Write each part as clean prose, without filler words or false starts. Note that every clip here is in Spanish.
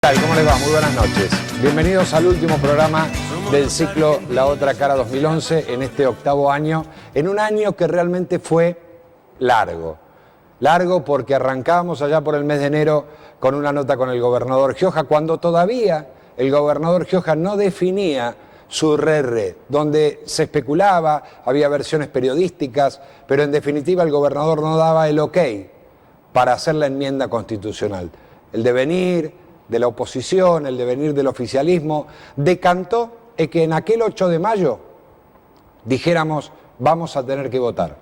tal? ¿Cómo les va? Muy buenas noches. Bienvenidos al último programa del ciclo La Otra Cara 2011 en este octavo año, en un año que realmente fue largo. Largo porque arrancábamos allá por el mes de enero con una nota con el gobernador Gioja, cuando todavía el gobernador Gioja no definía su red, donde se especulaba, había versiones periodísticas, pero en definitiva el gobernador no daba el ok para hacer la enmienda constitucional. El devenir de la oposición, el devenir del oficialismo, decantó en que en aquel 8 de mayo dijéramos vamos a tener que votar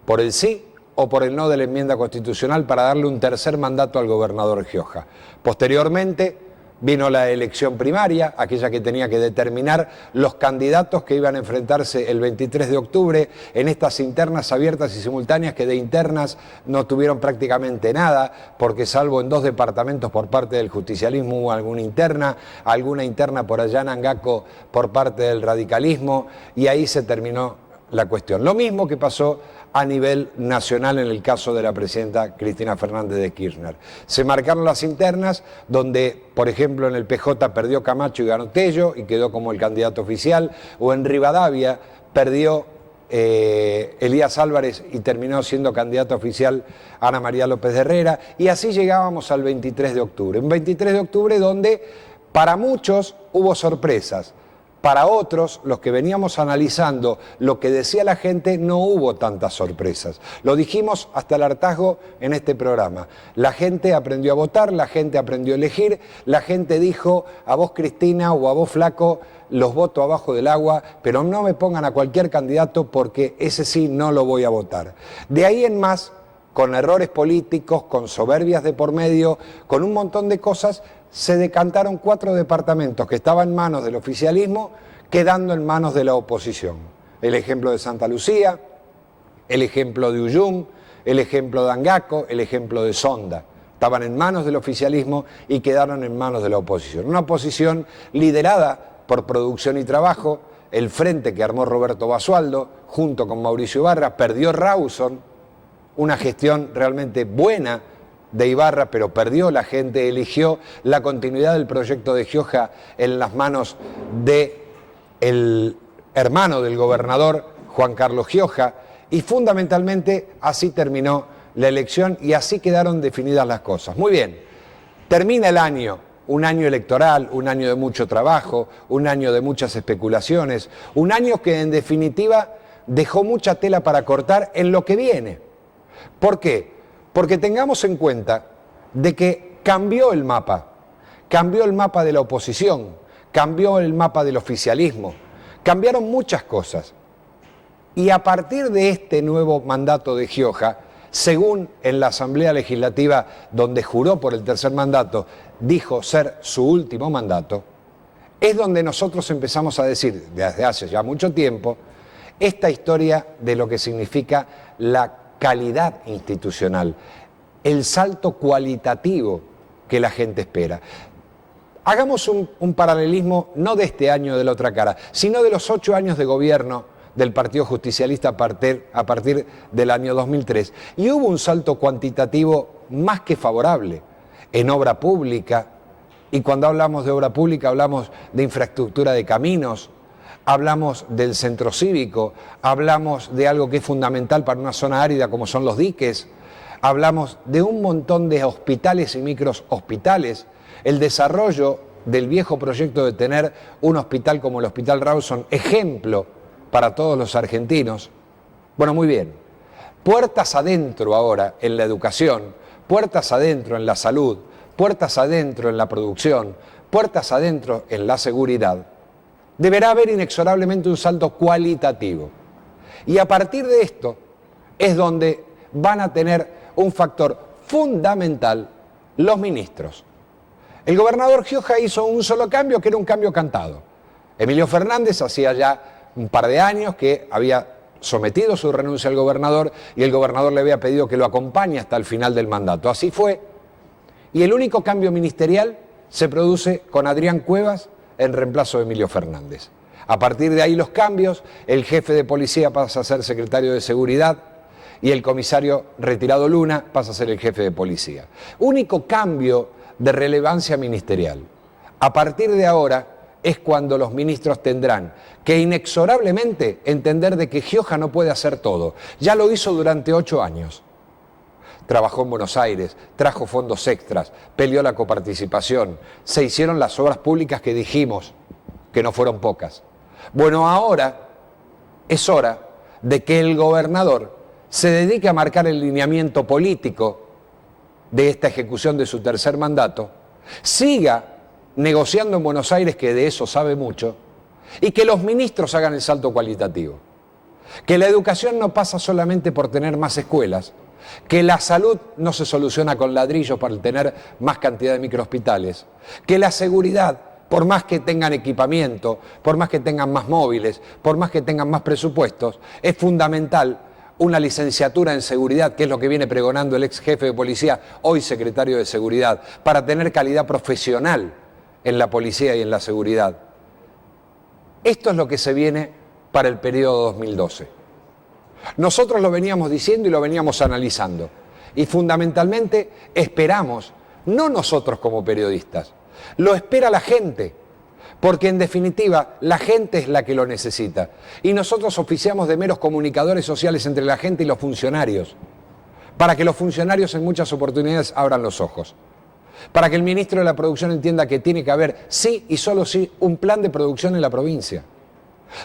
por el sí o por el no de la enmienda constitucional para darle un tercer mandato al gobernador Gioja. Posteriormente vino la elección primaria, aquella que tenía que determinar los candidatos que iban a enfrentarse el 23 de octubre en estas internas abiertas y simultáneas, que de internas no tuvieron prácticamente nada, porque salvo en 2 departamentos por parte del justicialismo hubo alguna interna por allá en Angaco por parte del radicalismo, y ahí se terminó la cuestión. Lo mismo que pasó a nivel nacional en el caso de la presidenta Cristina Fernández de Kirchner. Se marcaron las internas donde, por ejemplo, en el PJ perdió Camacho y ganó Tello y quedó como el candidato oficial, o en Rivadavia perdió Elías Álvarez y terminó siendo candidato oficial Ana María López de Herrera, y así llegábamos al 23 de octubre. Un 23 de octubre donde para muchos hubo sorpresas. Para otros, los que veníamos analizando lo que decía la gente, no hubo tantas sorpresas. Lo dijimos hasta el hartazgo en este programa. La gente aprendió a votar, la gente aprendió a elegir, la gente dijo a vos Cristina o a vos Flaco, los voto abajo del agua, pero no me pongan a cualquier candidato porque ese sí no lo voy a votar. De ahí en más, con errores políticos, con soberbias de por medio, con un montón de cosas, se decantaron 4 departamentos que estaban en manos del oficialismo, quedando en manos de la oposición. El ejemplo de Santa Lucía, el ejemplo de Ullum, el ejemplo de Angaco, el ejemplo de Sonda. Estaban en manos del oficialismo y quedaron en manos de la oposición. Una oposición liderada por Producción y Trabajo, el frente que armó Roberto Basualdo, junto con Mauricio Ibarra, perdió Rawson, una gestión realmente buena de Ibarra, pero perdió. La gente eligió la continuidad del proyecto de Gioja en las manos del hermano del gobernador, Juan Carlos Gioja, y fundamentalmente así terminó la elección y así quedaron definidas las cosas. Muy bien, termina el año, un año electoral, un año de mucho trabajo, un año de muchas especulaciones, un año que en definitiva dejó mucha tela para cortar en lo que viene. ¿Por qué? Porque tengamos en cuenta de que cambió el mapa de la oposición, cambió el mapa del oficialismo, cambiaron muchas cosas. Y a partir de este nuevo mandato de Gioja, según en la Asamblea Legislativa, donde juró por el tercer mandato, dijo ser su último mandato, es donde nosotros empezamos a decir, desde hace ya mucho tiempo, esta historia de lo que significa la calidad institucional, el salto cualitativo que la gente espera. Hagamos un paralelismo no de este año de La Otra Cara, sino de los 8 años de gobierno del Partido Justicialista a partir del año 2003. Y hubo un salto cuantitativo más que favorable en obra pública, y cuando hablamos de obra pública hablamos de infraestructura de caminos, hablamos del centro cívico, hablamos de algo que es fundamental para una zona árida como son los diques, hablamos de un montón de hospitales y microhospitales, el desarrollo del viejo proyecto de tener un hospital como el Hospital Rawson, ejemplo para todos los argentinos. Bueno, muy bien, puertas adentro ahora en la educación, puertas adentro en la salud, puertas adentro en la producción, puertas adentro en la seguridad. Deberá haber inexorablemente un salto cualitativo. Y a partir de esto es donde van a tener un factor fundamental los ministros. El gobernador Gioja hizo un solo cambio, que era un cambio cantado. Emilio Fernández hacía ya un par de años que había sometido su renuncia al gobernador y el gobernador le había pedido que lo acompañe hasta el final del mandato. Así fue. Y el único cambio ministerial se produce con Adrián Cuevas en reemplazo de Emilio Fernández. A partir de ahí los cambios, el jefe de policía pasa a ser secretario de Seguridad y el comisario retirado Luna pasa a ser el jefe de policía. Único cambio de relevancia ministerial. A partir de ahora es cuando los ministros tendrán que inexorablemente entender de que Gioja no puede hacer todo. Ya lo hizo durante 8 años. Trabajó en Buenos Aires, trajo fondos extras, peleó la coparticipación, se hicieron las obras públicas que dijimos, que no fueron pocas. Bueno, ahora es hora de que el gobernador se dedique a marcar el lineamiento político de esta ejecución de su tercer mandato, siga negociando en Buenos Aires, que de eso sabe mucho, y que los ministros hagan el salto cualitativo. Que la educación no pasa solamente por tener más escuelas, que la salud no se soluciona con ladrillos para tener más cantidad de microhospitales, que la seguridad, por más que tengan equipamiento, por más que tengan más móviles, por más que tengan más presupuestos, es fundamental una licenciatura en seguridad, que es lo que viene pregonando el ex jefe de policía, hoy secretario de Seguridad, para tener calidad profesional en la policía y en la seguridad. Esto es lo que se viene para el periodo 2012. Nosotros lo veníamos diciendo y lo veníamos analizando. Y fundamentalmente esperamos, no nosotros como periodistas, lo espera la gente, porque en definitiva la gente es la que lo necesita. Y nosotros oficiamos de meros comunicadores sociales entre la gente y los funcionarios, para que los funcionarios en muchas oportunidades abran los ojos. Para que el ministro de la Producción entienda que tiene que haber, sí y solo sí, un plan de producción en la provincia.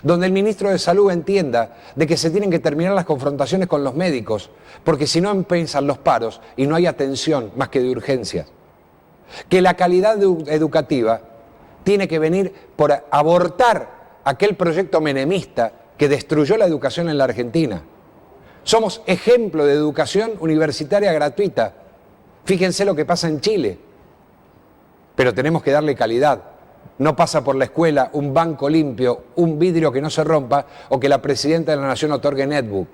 Donde el ministro de Salud entienda de que se tienen que terminar las confrontaciones con los médicos, porque si no empiezan los paros y no hay atención más que de urgencias. Que la calidad educativa tiene que venir por abortar aquel proyecto menemista que destruyó la educación en la Argentina. Somos ejemplo de educación universitaria gratuita. Fíjense lo que pasa en Chile. Pero tenemos que darle calidad. No pasa por la escuela un banco limpio, un vidrio que no se rompa o que la presidenta de la Nación otorgue netbook.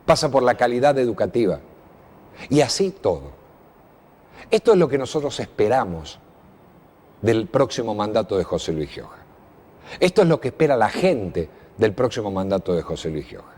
Pasa por la calidad educativa. Y así todo. Esto es lo que nosotros esperamos del próximo mandato de José Luis Gioja. Esto es lo que espera la gente del próximo mandato de José Luis Gioja.